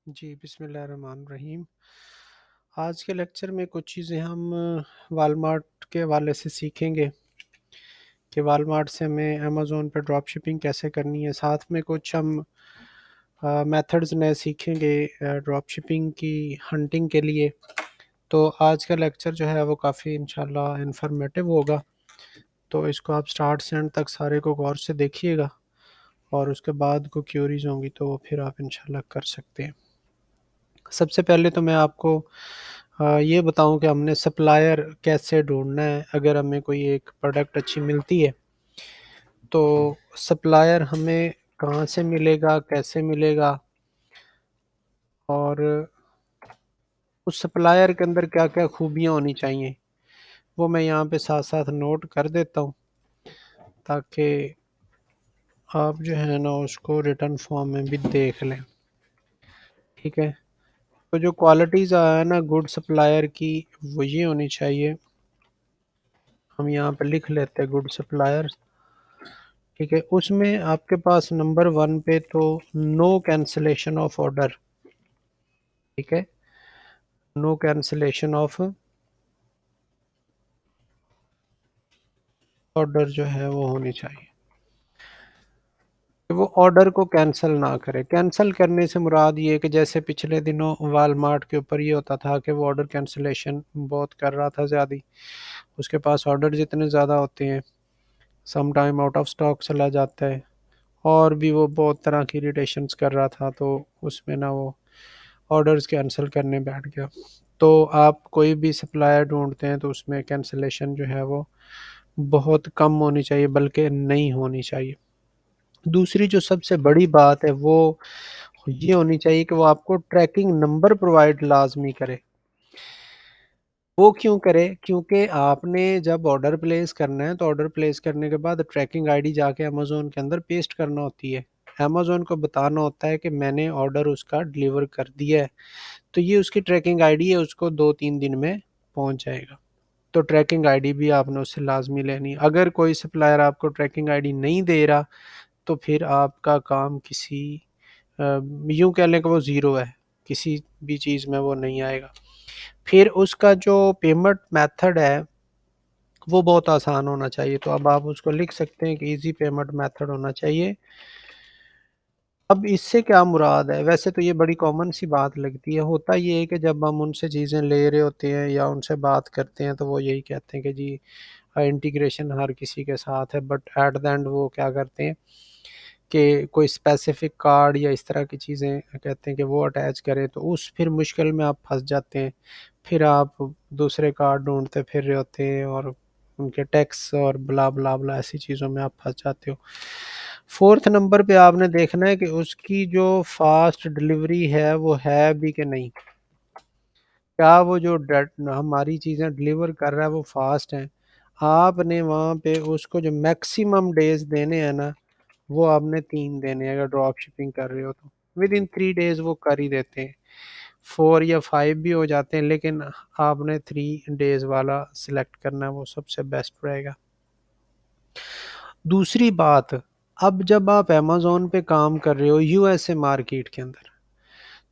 जी, बिस्मिल्लाहिर्रहमानिर्रहीम। आज के लेक्चर में कुछ चीज़ें हम वालमार्ट के हवाले से सीखेंगे कि वालमार्ट से हमें अमेज़न पे ड्रॉप शिपिंग कैसे करनी है। साथ में कुछ हम मेथड्स नए सीखेंगे ड्रॉप शिपिंग की हंटिंग के लिए। तो आज का लेक्चर जो है वो काफ़ी इंशाल्लाह इन्फॉर्मेटिव होगा। तो इसको आप स्टार्ट से एंड तक सारे को गौर से देखिएगा और उसके बाद कोई क्यूरीज होंगी तो वो फिर आप इंशाल्लाह कर सकते हैं। सबसे पहले तो मैं आपको ये बताऊं कि हमने सप्लायर कैसे ढूंढना है अगर हमें कोई एक प्रोडक्ट अच्छी मिलती है। तो सप्लायर हमें कहाँ से मिलेगा, कैसे मिलेगा और उस सप्लायर के अंदर क्या क्या खूबियाँ होनी चाहिए, वो मैं यहाँ पे साथ साथ नोट कर देता हूँ ताकि आप जो है ना उसको रिटर्न फॉर्म में भी देख लें। ठीक है, तो जो क्वालिटीज़ है ना गुड सप्लायर की, वो ये होनी चाहिए। हम यहाँ पे लिख लेते हैं गुड सप्लायर। ठीक है, उसमें आपके पास नंबर वन पे तो नो कैंसिलेशन ऑफ ऑर्डर। ठीक है, नो कैंसिलेशन ऑफ ऑर्डर जो है वो होनी चाहिए कि वो ऑर्डर को कैंसिल ना करे। कैंसिल करने से मुराद ये है कि जैसे पिछले दिनों वालमार्ट के ऊपर ये होता था कि वो ऑर्डर कैंसिलेशन बहुत कर रहा था ज़्यादा, उसके पास ऑर्डर जितने ज़्यादा होते हैं some time out of stock चला जाता है और भी वो बहुत तरह की इरिटेशंस कर रहा था, तो उसमें ना वो ऑर्डर्स कैंसिल करने बैठ गया। तो आप कोई भी सप्लायर ढूंढते हैं तो उसमें कैंसिलेशन जो है वो बहुत कम होनी चाहिए, बल्कि नहीं होनी चाहिए। दूसरी जो सबसे बड़ी बात है वो ये होनी चाहिए कि वो आपको ट्रैकिंग नंबर प्रोवाइड लाजमी करे। वो क्यों करे? क्योंकि आपने जब ऑर्डर प्लेस करना है तो ऑर्डर प्लेस करने के बाद ट्रैकिंग आईडी जाके अमेज़न के अंदर पेस्ट करना होती है। अमेज़न को बताना होता है कि मैंने ऑर्डर उसका डिलीवर कर दिया है। तो ये उसकी ट्रैकिंग आईडी है, उसको 2-3 दिन में पहुंच जाएगा। तो ट्रैकिंग आईडी भी आपने उससे लाजमी लेनी है। अगर कोई सप्लायर आपको ट्रैकिंग आईडी नहीं दे रहा तो फिर आपका काम किसी यूं कह लें कि वो ज़ीरो है, किसी भी चीज़ में वो नहीं आएगा। फिर उसका जो पेमेंट मेथड है वो बहुत आसान होना चाहिए। तो अब आप उसको लिख सकते हैं कि इजी पेमेंट मेथड होना चाहिए। अब इससे क्या मुराद है? वैसे तो ये बड़ी कॉमन सी बात लगती है। होता ये है कि जब हम उनसे चीज़ें ले रहे होते हैं या उनसे बात करते हैं तो वो यही कहते हैं कि जी इंटीग्रेशन हर किसी के साथ है, बट एट द एंड वो क्या करते हैं कि कोई स्पेसिफिक कार्ड या इस तरह की चीज़ें कहते हैं कि वो अटैच करें, तो उस फिर मुश्किल में आप फंस जाते हैं। फिर आप दूसरे कार्ड ढूंढते फिर रहे होते हैं और उनके टैक्स और ब्ला ब्ला ब्ला ऐसी चीज़ों में आप फंस जाते हो। फोर्थ नंबर पे आपने देखना है कि उसकी जो फास्ट डिलीवरी है वो है भी कि नहीं। क्या वो जो हमारी चीज़ें डिलीवर कर रहा है वो फास्ट हैं। आपने वहाँ पे उसको जो मैक्सिमम डेज देने हैं ना, वो आपने 3 देने हैं अगर ड्रॉप शिपिंग कर रहे हो तो। विद इन 3 डेज वो कर ही देते हैं। 4 या 5 भी हो जाते हैं, लेकिन आपने 3 डेज वाला सिलेक्ट करना है, वो सबसे बेस्ट रहेगा। दूसरी बात, अब जब आप अमेज़न पे काम कर रहे हो यूएसए मार्केट के अंदर,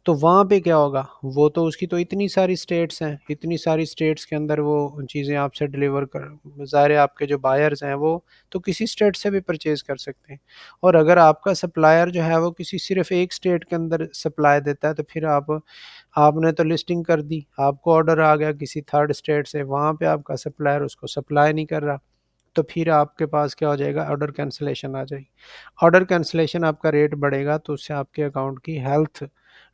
तो वहाँ पे क्या होगा? वो तो उसकी तो इतनी सारी स्टेट्स हैं, इतनी सारी स्टेट्स के अंदर वो चीज़ें आपसे डिलीवर कर, ज़ाहिर है आपके जो बायर्स हैं वो तो किसी स्टेट से भी परचेज़ कर सकते हैं। और अगर आपका सप्लायर जो है वो किसी सिर्फ़ एक स्टेट के अंदर सप्लाई देता है तो फिर आपने तो लिस्टिंग कर दी, आपको ऑर्डर आ गया किसी थर्ड स्टेट से, वहाँ पे आपका सप्लायर उसको सप्लाई नहीं कर रहा, तो फिर आपके पास क्या हो जाएगा? ऑर्डर कैंसलेशन आ जाएगी। ऑर्डर कैंसलेशन आपका रेट बढ़ेगा तो उससे आपके अकाउंट की हेल्थ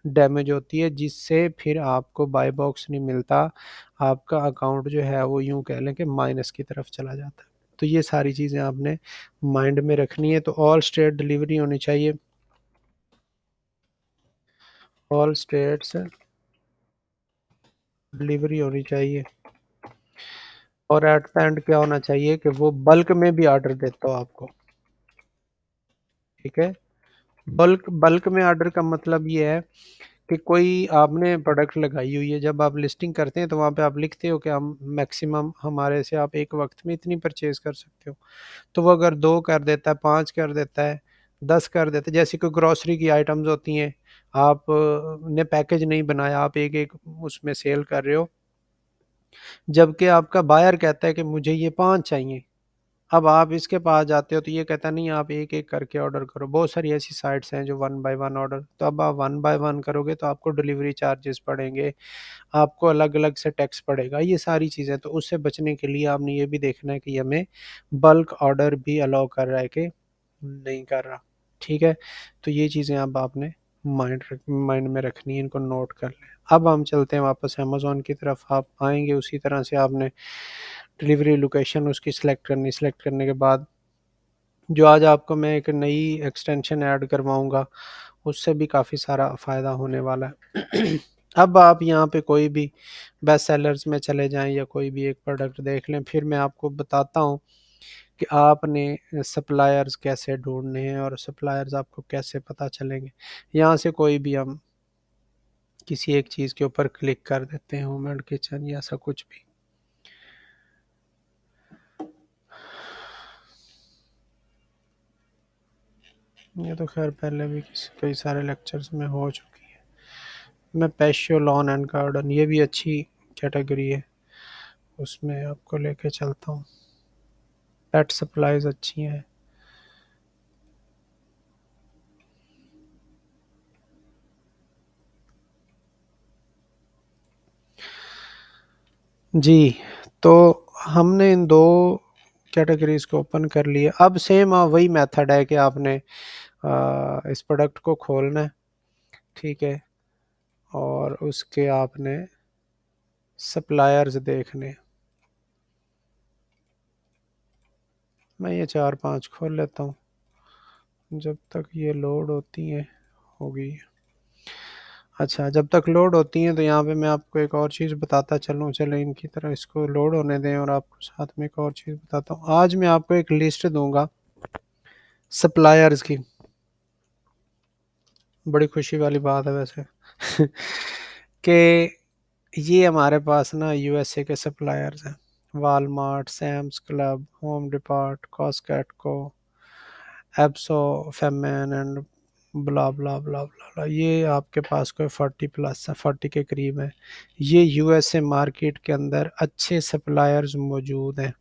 डैमेज होती है, जिससे फिर आपको बाय बॉक्स नहीं मिलता। आपका अकाउंट जो है वो यूँ कह लें कि माइनस की तरफ चला जाता है। तो ये सारी चीज़ें आपने माइंड में रखनी है। तो ऑल स्टेट डिलीवरी होनी चाहिए, ऑल स्टेट्स डिलीवरी होनी चाहिए। और एट द एंड क्या होना चाहिए कि वो बल्क में भी ऑर्डर देता हो आपको। ठीक है, बल्क बल्क में ऑर्डर का मतलब ये है कि कोई आपने प्रोडक्ट लगाई हुई है, जब आप लिस्टिंग करते हैं तो वहाँ पे आप लिखते हो कि हम मैक्सिमम हमारे से आप एक वक्त में इतनी परचेज कर सकते हो। तो वो अगर 2 कर देता है, 5 कर देता है, 10 कर देते। जैसे कोई ग्रोसरी की आइटम्स होती हैं, आप ने पैकेज नहीं बनाया, आप एक एक उसमें सेल कर रहे हो, जबकि आपका बायर कहता है कि मुझे ये 5 चाहिए। अब आप इसके पास जाते हो तो ये कहता नहीं, आप एक एक करके ऑर्डर करो। बहुत सारी ऐसी साइट्स हैं जो वन बाय वन ऑर्डर, तो अब आप वन बाय वन करोगे तो आपको डिलीवरी चार्जेस पड़ेंगे, आपको अलग अलग से टैक्स पड़ेगा, ये सारी चीज़ें। तो उससे बचने के लिए आपने ये भी देखना है कि हमें बल्क ऑर्डर भी अलाउ कर रहा है कि नहीं कर रहा। ठीक है, तो ये चीज़ें अब आपने माइंड में रखनी है, इनको नोट कर लें। अब हम चलते हैं वापस अमेज़न की तरफ। आप आएंगे, उसी तरह से आपने डिलीवरी लोकेशन उसकी सिलेक्ट करनी। सिलेक्ट करने के बाद जो आज आपको मैं एक नई एक्सटेंशन ऐड करवाऊंगा, उससे भी काफ़ी सारा फ़ायदा होने वाला है। अब आप यहाँ पे कोई भी बेस्ट सेलर्स में चले जाएं या कोई भी एक प्रोडक्ट देख लें, फिर मैं आपको बताता हूँ कि आपने सप्लायर्स कैसे ढूंढने हैं और सप्लायर्स आपको कैसे पता चलेंगे। यहाँ से कोई भी हम किसी एक चीज़ के ऊपर क्लिक कर देते हैं, होम एंड किचन या ऐसा कुछ भी। ये तो खैर पहले भी कई सारे लेक्चर्स में हो चुकी है। मैं पेशियो लॉन एंड गार्डन, ये भी अच्छी कैटेगरी है, उसमें आपको लेके चलता हूँ। पेट सप्लाईज अच्छी हैं। जी, तो हमने इन दो कैटेगरीज को ओपन कर लिया। अब सेम वही मेथड है कि आपने इस प्रोडक्ट को खोलना है, ठीक है, और उसके आपने सप्लायर्स देखने। मैं ये 4-5 खोल लेता हूँ जब तक ये लोड होती हैं। होगी। अच्छा, जब तक लोड होती हैं तो यहाँ पे मैं आपको एक और चीज़ बताता चलूँ। चलो इनकी तरह इसको लोड होने दें और आपको साथ में एक और चीज़ बताता हूँ। आज मैं आपको एक लिस्ट दूंगा सप्लायर्स की। बड़ी खुशी वाली बात है वैसे कि ये हमारे पास ना यूएसए के सप्लायर्स हैं। Walmart, Sam's Club, Home Depot, Costco, एप्सो, फेमैन and blah blah blah blah. ये आपके पास कोई 40+ है, 40 के करीब है। ये यूएसए मार्केट के अंदर अच्छे सप्लायर्स मौजूद हैं।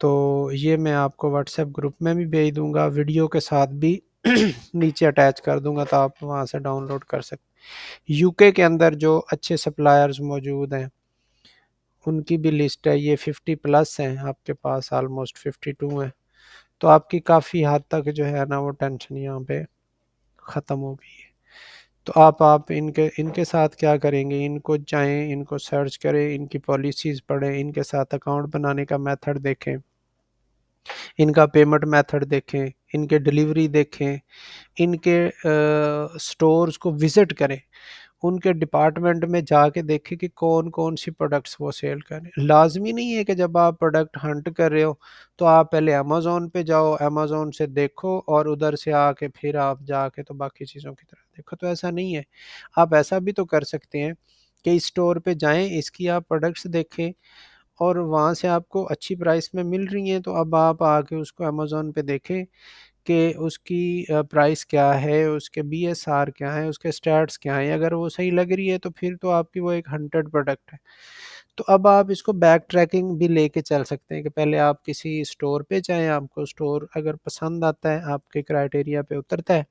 तो ये मैं आपको व्हाट्सएप ग्रुप में भी भेज दूंगा, वीडियो के साथ भी नीचे अटैच कर दूंगा, तो आप वहाँ से डाउनलोड कर सकते। यूके के अंदर जो अच्छे सप्लायर्स मौजूद हैं उनकी भी लिस्ट है। ये 50+ हैं आपके पास, ऑलमोस्ट 52 हैं। तो आपकी काफ़ी हद तक जो है ना वो टेंशन यहाँ पे ख़त्म हो गई है। तो आप इनके इनके साथ क्या करेंगे, इनको जाएं, इनको सर्च करें, इनकी पॉलिसीज़ पढ़ें, इनके साथ अकाउंट बनाने का मेथड देखें, इनका पेमेंट मेथड देखें, इनके डिलीवरी देखें, इनके स्टोर्स को विज़िट करें, उनके डिपार्टमेंट में जाके देखें कि कौन कौन सी प्रोडक्ट्स वो सेल करें। लाजमी नहीं है कि जब आप प्रोडक्ट हंट कर रहे हो तो आप पहले अमेज़ोन पे जाओ, अमेज़ोन से देखो और उधर से आके फिर आप जाके तो बाकी चीज़ों की तरफ देखो, तो ऐसा नहीं है। आप ऐसा भी तो कर सकते हैं कि इस स्टोर पे जाएं, इसकी आप प्रोडक्ट्स देखें और वहाँ से आपको अच्छी प्राइस में मिल रही हैं, तो अब आप आके उसको अमेज़ोन पे देखें कि उसकी प्राइस क्या है, उसके बीएसआर क्या है, उसके स्टैट्स क्या हैं। अगर वो सही लग रही है तो फिर तो आपकी वो एक हंटेड प्रोडक्ट है। तो अब आप इसको बैक ट्रैकिंग भी लेके चल सकते हैं कि पहले आप किसी स्टोर पे जाएँ, आपको स्टोर अगर पसंद आता है, आपके क्राइटेरिया पे उतरता है,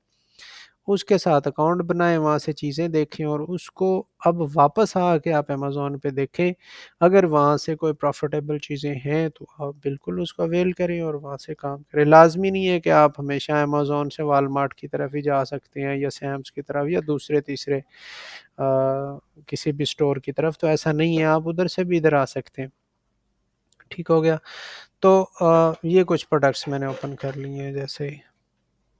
उसके साथ अकाउंट बनाएँ, वहाँ से चीज़ें देखें और उसको अब वापस आके आप अमेज़न पे देखें। अगर वहाँ से कोई प्रॉफ़िटेबल चीज़ें हैं तो आप बिल्कुल उसको अवेल करें और वहाँ से काम करें। लाज़मी नहीं है कि आप हमेशा अमेज़न से वॉलमार्ट की तरफ ही जा सकते हैं या सैम्स की तरफ या दूसरे-तीसरे किसी भी स्टोर की तरफ, तो ऐसा नहीं है, आप उधर से भी इधर आ सकते हैं। ठीक हो गया? तो ये कुछ प्रोडक्ट्स मैंने ओपन कर लिए हैं जैसे ही।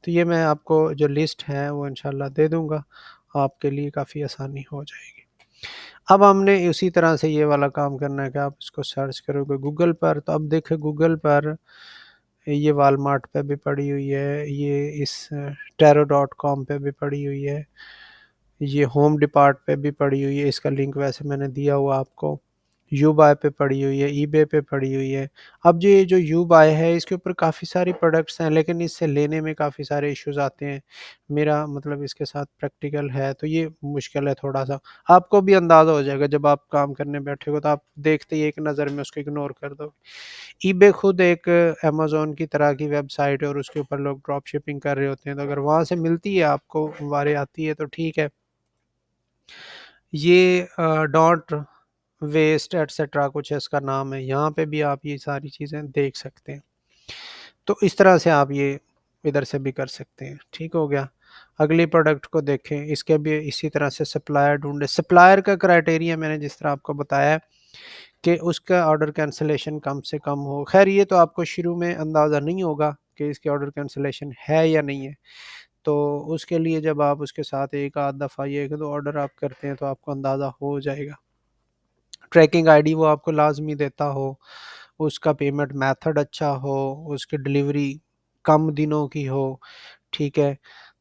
तो ये मैं आपको जो लिस्ट है वो इंशाल्लाह दे दूँगा, आपके लिए काफ़ी आसानी हो जाएगी। अब हमने उसी तरह से ये वाला काम करना है कि आप इसको सर्च करोगे गूगल पर, तो अब देखें गूगल पर ये वॉलमार्ट पे भी पड़ी हुई है, ये इस टेरो.com पे भी पड़ी हुई है, ये होम डिपार्ट पे भी पड़ी हुई है, इसका लिंक वैसे मैंने दिया हुआ आपको। यूबाई पे पड़ी हुई है, ईबे पे पड़ी हुई है। अब जो ये जो यूबाई है इसके ऊपर काफ़ी सारी प्रोडक्ट्स हैं, लेकिन इससे लेने में काफ़ी सारे इश्यूज़ आते हैं। मेरा मतलब इसके साथ प्रैक्टिकल है तो ये मुश्किल है थोड़ा-सा। आपको भी अंदाज़ा हो जाएगा जब आप काम करने बैठोगे तो आप देखते ही एक नज़र में उसको इग्नोर कर दोगे। ईबे खुद एक अमेज़न की तरह की वेबसाइट है और उसके ऊपर लोग ड्रॉप शिपिंग कर रहे होते हैं, तो अगर वहाँ से मिलती है आपको, वारे आती है तो ठीक है। ये डॉट वेस्ट एटसेट्रा कुछ इसका नाम है, यहाँ पे भी आप ये सारी चीज़ें देख सकते हैं। तो इस तरह से आप ये इधर से भी कर सकते हैं, ठीक हो गया। अगली प्रोडक्ट को देखें, इसके भी इसी तरह से सप्लायर ढूंढे। सप्लायर का क्राइटेरिया मैंने जिस तरह आपको बताया है कि उसका ऑर्डर कैंसिलेशन कम से कम हो। खैर ये तो आपको शुरू में अंदाज़ा नहीं होगा कि इसकी ऑर्डर कैंसिलेशन है या नहीं है, तो उसके लिए जब आप उसके साथ एक आध दफ़ा ये एक दो ऑर्डर आप करते हैं तो आपको अंदाज़ा हो जाएगा। ट्रैकिंग आईडी वो आपको लाज़मी देता हो, उसका पेमेंट मेथड अच्छा हो, उसकी डिलीवरी कम दिनों की हो, ठीक है?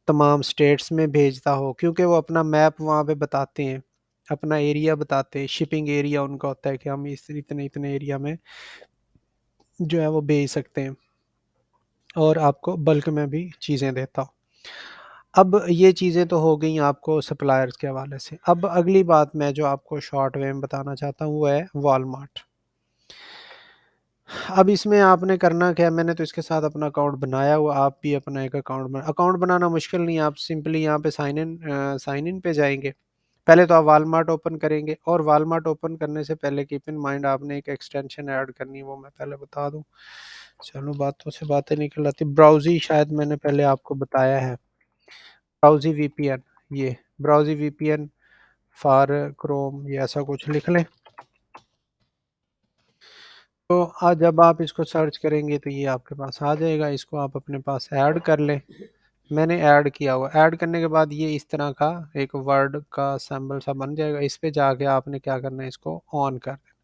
तमाम स्टेट्स में भेजता हो, क्योंकि वो अपना मैप वहाँ पे बताते हैं, अपना एरिया बताते हैं, शिपिंग एरिया उनका होता है कि हम इस इतने-इतने एरिया में जो है वो भेज सकते हैं और आपको बल्क में भी चीज़ें देता हो। अब ये चीज़ें तो हो गई आपको सप्लायर्स के हवाले से। अब अगली बात मैं जो आपको शॉर्ट वे में बताना चाहता हूँ वो है वॉलमार्ट। अब इसमें आपने करना क्या है, मैंने तो इसके साथ अपना अकाउंट बनाया हुआ, आप भी अपना एक अकाउंट बनाना मुश्किल नहीं है, आप सिंपली यहाँ पे साइन इन पे जाएँगे। पहले तो आप वॉलमार्ट ओपन करेंगे और वॉलमार्ट ओपन करने से पहले कीप इन माइंड आपने एक एक्सटेंशन ऐड करनी है, वो मैं पहले बता दूँ। चलो बातों से बातें निकल आती। ब्राउज़ी शायद मैंने पहले आपको बताया है। ब्राउज़ी वीपीएन, ये ब्राउज़ी वीपीएन फॉर क्रोम, ये ऐसा कुछ लिख लें। तो जब आप इसको सर्च करेंगे तो ये आपके पास आ जाएगा, इसको आप अपने पास ऐड कर लें। मैंने ऐड किया हुआ, ऐड करने के बाद ये इस तरह का एक वर्ड का सिंबल सा बन जाएगा। इस पे जाके आपने क्या करना है, इसको ऑन कर देना।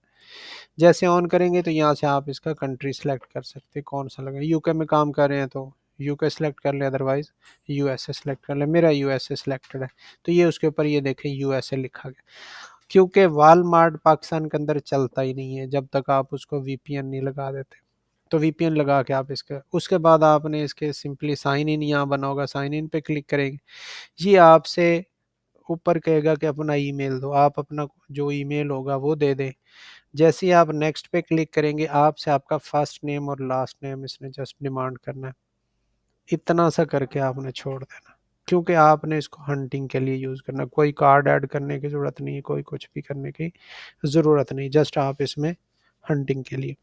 जैसे ऑन करेंगे तो यहाँ से आप इसका कंट्री सेलेक्ट कर सकते हैं कौन सा लगे। यूके में काम कर रहे हैं तो यूके सेलेक्ट कर ले, अदरवाइज यूएसए सेलेक्ट कर ले। मेरा यूएसए सेलेक्टेड है तो ये उसके ऊपर ये देखें यूएसए लिखा गया, क्योंकि वॉलमार्ट पाकिस्तान के अंदर चलता ही नहीं है जब तक आप उसको वीपीएन नहीं लगा देते। तो वीपीएन लगा के आप इसके उसके बाद आपने इसके सिंपली साइन इन यहाँ बना होगा, साइन इन पे क्लिक करेंगे। ये आपसे ऊपर कहेगा कि अपना ईमेल दो, आप अपना जो ईमेल होगा वो दे दें। जैसे ही आप नेक्स्ट पे क्लिक करेंगे आपसे आपका फर्स्ट नेम और लास्ट नेम इसने जस्ट डिमांड करना है। इतना सा करके आपने छोड़ देना, क्योंकि आपने इसको हंटिंग के लिए यूज़ करना। कोई कार्ड ऐड करने की ज़रूरत नहीं है, कोई कुछ भी करने की ज़रूरत नहीं, जस्ट आप इसमें हंटिंग के लिए।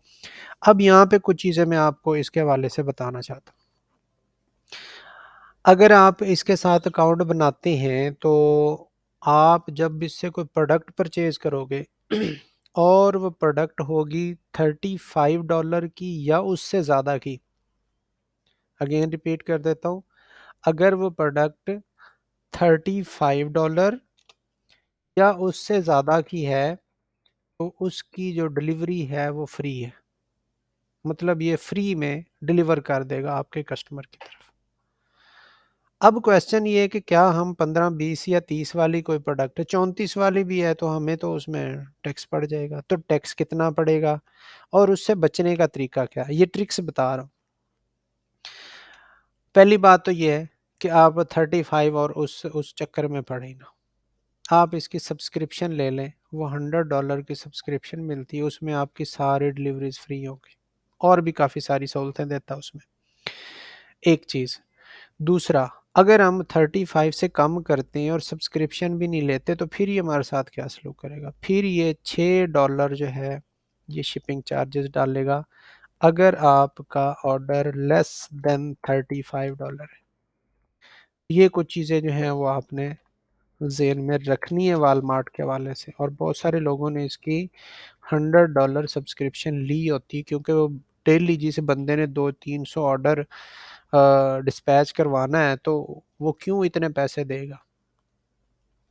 अब यहाँ पे कुछ चीज़ें मैं आपको इसके हवाले से बताना चाहता हूँ। अगर आप इसके साथ अकाउंट बनाते हैं तो आप जब इससे कोई प्रोडक्ट परचेज करोगे और वो प्रोडक्ट होगी $35 की या उससे ज़्यादा की, अगेन रिपीट कर देता हूँ, अगर वो प्रोडक्ट $35 या उससे ज़्यादा की है तो उसकी जो डिलीवरी है वो फ्री है। मतलब ये फ्री में डिलीवर कर देगा आपके कस्टमर की तरफ। अब क्वेश्चन ये है कि क्या हम 15, 20 या 30 वाली कोई प्रोडक्ट है, 34 वाली भी है तो हमें तो उसमें टैक्स पड़ जाएगा। तो टैक्स कितना पड़ेगा और उससे बचने का तरीका क्या है, ये ट्रिक्स बता रहा हूँ। पहली बात तो ये है कि आप 35 और उस चक्कर में पड़े ना, आप इसकी सब्सक्रिप्शन ले लें। वो $100 की सब्सक्रिप्शन मिलती है, उसमें आपकी सारी डिलीवरीज फ्री होगी और भी काफ़ी सारी सहूलतें देता है उसमें। एक चीज़, दूसरा, अगर हम 35 से कम करते हैं और सब्सक्रिप्शन भी नहीं लेते तो फिर ये हमारे साथ क्या सलूक करेगा, फिर ये $6 जो है ये शिपिंग चार्जेस डालेगा अगर आपका ऑर्डर लेस देन $35 है। ये कुछ चीज़ें जो हैं वो आपने ज़हन में रखनी है वॉलमार्ट के हवाले से। और बहुत सारे लोगों ने इसकी $100 सब्सक्रिप्शन ली होती है, क्योंकि वो डेली जिस बंदे ने 200-300 ऑर्डर डिस्पैच करवाना है तो वो क्यों इतने पैसे देगा,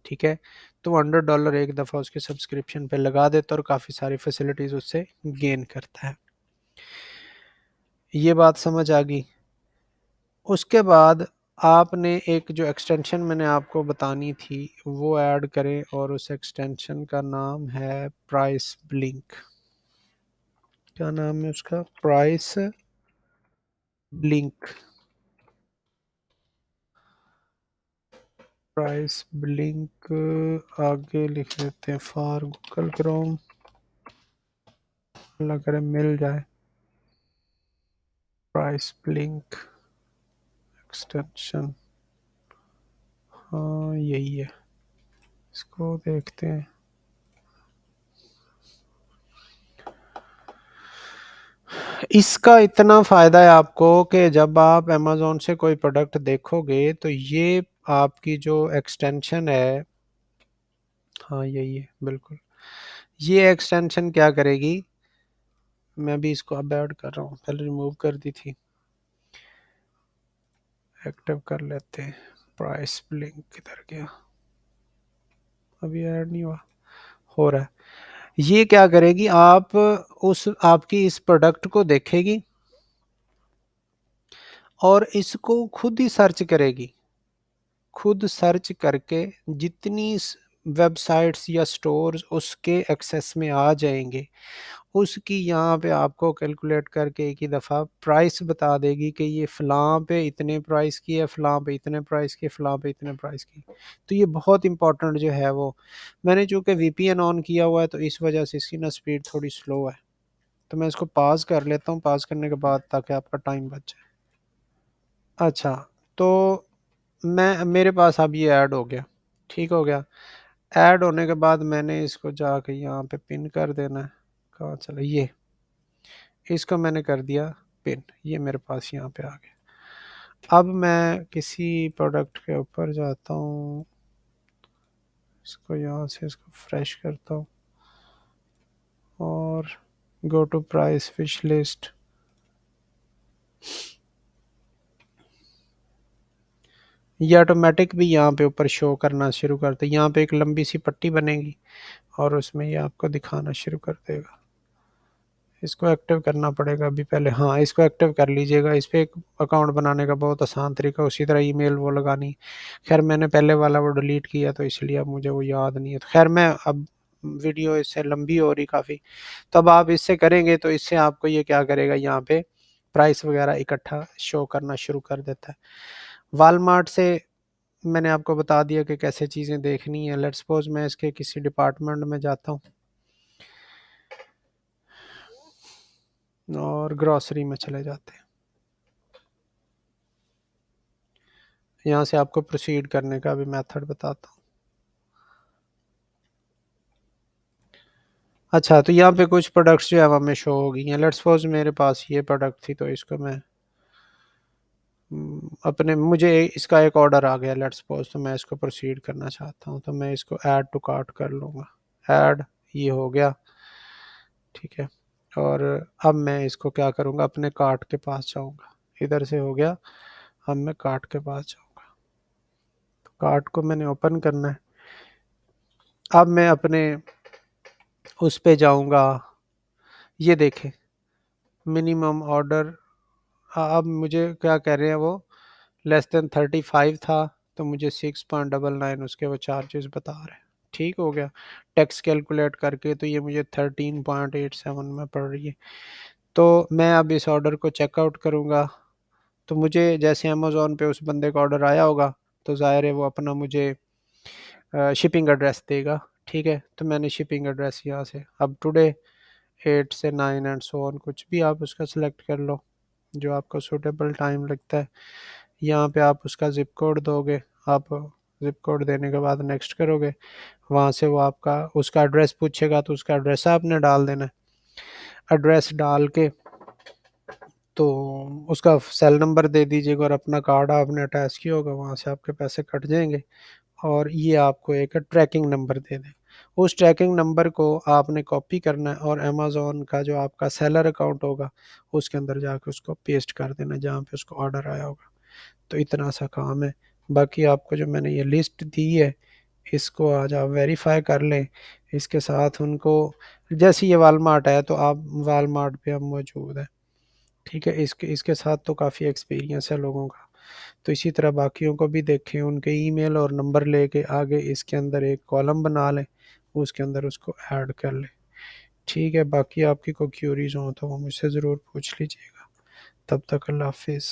ठीक है। तो $100 एक दफ़ा उसके सब्सक्रिप्शन पे लगा देता और काफ़ी सारी फैसिलिटीज़ उससे गेन करता है। ये बात समझ आ गई। उसके बाद आपने एक जो एक्सटेंशन मैंने आपको बतानी थी वो ऐड करें, और उस एक्सटेंशन का नाम है प्राइस ब्लिंक। क्या नाम है उसका? Price blink. प्राइस ब्लिंक आगे लिख लेते हैं फॉर गूगल क्रोम, अल्लाह करे मिल जाए। प्राइस ब्लिंक एक्सटेंशन, हाँ यही है, इसको देखते हैं। इसका इतना फ़ायदा है आपको कि जब आप अमेज़न से कोई प्रोडक्ट देखोगे तो ये आपकी जो एक्सटेंशन है, हाँ यही है बिल्कुल, ये एक्सटेंशन क्या करेगी, मैं भी इसको अब ऐड कर रहा हूँ, पहले रिमूव कर दी थी, एक्टिव कर लेते हैं। प्राइस ब्लिंक किधर गया, अभी ऐड नहीं हुआ, हो रहा है। ये क्या करेगी, आप उस आपकी इस प्रोडक्ट को देखेगी और इसको खुद ही सर्च करेगी, खुद सर्च करके जितनी वेबसाइट्स या स्टोर्स उसके एक्सेस में आ जाएंगे, उसकी यहाँ पे आपको कैलकुलेट करके एक ही दफ़ा प्राइस बता देगी कि ये फ़लाँ पे इतने प्राइस की है, फ़लाँ पे इतने प्राइस की, फ़लाँ पे इतने प्राइस की। तो ये बहुत इंपॉर्टेंट जो है वो, मैंने चूँकि वीपीएन ऑन किया हुआ है तो इस वजह से इसकी ना स्पीड थोड़ी स्लो है। तो मैं इसको पॉज़ कर लेता हूँ, पॉज़ करने के बाद, ताकि आपका टाइम बच जाए। अच्छा, तो मैं मेरे पास अब ये ऐड हो गया, ठीक हो गया। ऐड होने के बाद मैंने इसको जाके यहाँ पे पिन कर देना है, कहाँ चला ये, इसको मैंने कर दिया पिन, ये मेरे पास यहाँ पे आ गया। अब मैं किसी प्रोडक्ट के ऊपर जाता हूँ, इसको यहाँ से इसको फ्रेश करता हूँ और go to price wish list. ये ऑटोमेटिक भी यहाँ पे ऊपर शो करना शुरू करते, यहाँ पे एक लंबी सी पट्टी बनेगी और उसमें ये आपको दिखाना शुरू कर देगा। इसको एक्टिव करना पड़ेगा अभी पहले, हाँ इसको एक्टिव कर लीजिएगा। इस पे एक अकाउंट बनाने का बहुत आसान तरीका, उसी तरह ईमेल वो लगानी। खैर मैंने पहले वाला वो डिलीट किया तो इसलिए अब मुझे वो याद नहीं है, तो खैर मैं अब वीडियो इससे लंबी हो रही काफ़ी, तो अब आप इससे करेंगे तो इससे आपको ये क्या करेगा, यहाँ पे प्राइस वगैरह इकट्ठा शो करना शुरू कर देता है। वालमार्ट से मैंने आपको बता दिया कि कैसे चीज़ें देखनी है। लेट्स सपोज मैं इसके किसी डिपार्टमेंट में जाता हूँ और ग्रॉसरी में चले जाते हैं, यहाँ से आपको प्रोसीड करने का भी मेथड बताता हूँ। अच्छा, तो यहाँ पे कुछ प्रोडक्ट्स जो है वो हमें शो हो गई हैं। लेट्स सपोज मेरे पास ये प्रोडक्ट थी तो इसको मैं अपने, मुझे इसका एक ऑर्डर आ गया लेट्स सपोज, तो मैं इसको प्रोसीड करना चाहता हूँ, तो मैं इसको ऐड टू कार्ट कर लूँगा। ऐड, ये हो गया, ठीक है। और अब मैं इसको क्या करूँगा, अपने कार्ट के पास जाऊँगा, इधर से हो गया। अब मैं कार्ट के पास जाऊँगा, तो कार्ट को मैंने ओपन करना है। अब मैं अपने उस पे जाऊँगा, ये देखें मिनिमम ऑर्डर, अब मुझे क्या कह रहे हैं वो, लेस देन 35 था, तो मुझे 6.99 उसके वो चार्जेस बता रहे हैं। ठीक हो गया, टैक्स कैलकुलेट करके तो ये मुझे 13.87 में पड़ रही है। तो मैं अब इस ऑर्डर को चेकआउट करूँगा, तो मुझे जैसे अमेज़ोन पे उस बंदे का ऑर्डर आया होगा तो ज़ाहिर है वो अपना मुझे शिपिंग एड्रेस देगा। ठीक है, तो मैंने शिपिंग एड्रेस यहाँ से अब टुडे 8 से 9 एंड सो ऑन, कुछ भी आप उसका सिलेक्ट कर लो जो आपको सूटेबल टाइम लगता है। यहाँ पे आप उसका ज़िप कोड दोगे, आप ज़िप कोड देने के बाद नेक्स्ट करोगे, वहाँ से वो आपका उसका एड्रेस पूछेगा तो उसका एड्रेस आपने डाल देना है। एड्रेस डाल के तो उसका सेल नंबर दे दीजिएगा और अपना कार्ड आपने अटैच किया होगा, वहाँ से आपके पैसे कट जाएंगे और ये आपको एक ट्रैकिंग नंबर दे दें। उस ट्रैकिंग नंबर को आपने कॉपी करना है और अमेज़न का जो आपका सेलर अकाउंट होगा उसके अंदर जाके उसको पेस्ट कर देना जहाँ पे उसको ऑर्डर आया होगा। तो इतना सा काम है। बाकी आपको जो मैंने ये लिस्ट दी है इसको आज आप वेरीफाई कर लें। इसके साथ उनको, जैसे ये वालमार्ट है तो आप वालमार्ट पे अब मौजूद है, ठीक है। इसके इसके साथ तो काफ़ी एक्सपीरियंस है लोगों का, तो इसी तरह बाकियों को भी देखें, उनके ईमेल और नंबर लेके आगे इसके अंदर एक कॉलम बना लें, उसके अंदर उसको ऐड कर लें। ठीक है, बाकी आपकी कोई क्यूरीज हो तो वो मुझसे ज़रूर पूछ लीजिएगा। तब तक अल्लाह हाफिज़।